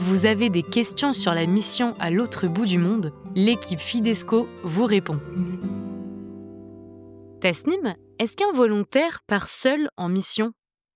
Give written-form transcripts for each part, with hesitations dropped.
Vous avez des questions sur la mission à l'autre bout du monde? L'équipe Fidesco vous répond. Tasnim, est-ce qu'un volontaire part seul en mission?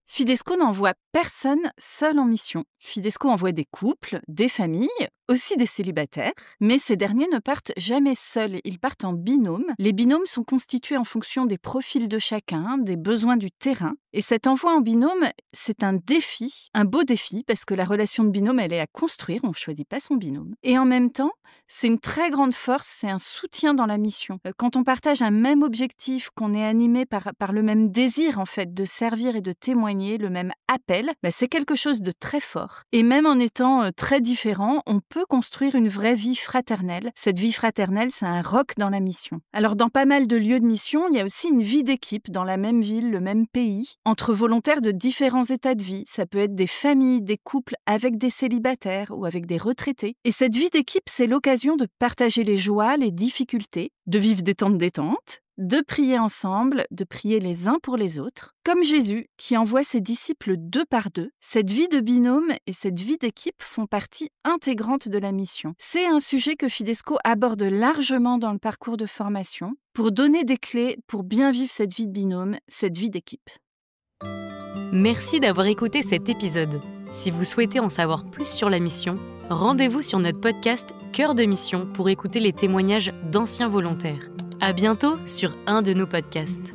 Fidesco n'envoie personne seul en mission. Fidesco envoie des couples, des familles, aussi des célibataires, mais ces derniers ne partent jamais seuls, ils partent en binôme. Les binômes sont constitués en fonction des profils de chacun, des besoins du terrain. Et cet envoi en binôme, c'est un défi, un beau défi, parce que la relation de binôme, elle est à construire, on ne choisit pas son binôme. Et en même temps, c'est une très grande force, c'est un soutien dans la mission. Quand on partage un même objectif, qu'on est animé par le même désir, en fait, de servir et de témoigner, le même appel, c'est quelque chose de très fort. Et même en étant très différents, on peut construire une vraie vie fraternelle. Cette vie fraternelle, c'est un roc dans la mission. Alors, dans pas mal de lieux de mission, il y a aussi une vie d'équipe dans la même ville, le même pays, entre volontaires de différents états de vie. Ça peut être des familles, des couples avec des célibataires ou avec des retraités. Et cette vie d'équipe, c'est l'occasion de partager les joies, les difficultés, de vivre des temps de détente, de prier ensemble, de prier les uns pour les autres. Comme Jésus, qui envoie ses disciples 2 par 2, cette vie de binôme et cette vie d'équipe font partie intégrante de la mission. C'est un sujet que Fidesco aborde largement dans le parcours de formation pour donner des clés pour bien vivre cette vie de binôme, cette vie d'équipe. Merci d'avoir écouté cet épisode. Si vous souhaitez en savoir plus sur la mission, rendez-vous sur notre podcast Cœur de Mission pour écouter les témoignages d'anciens volontaires. À bientôt sur un de nos podcasts.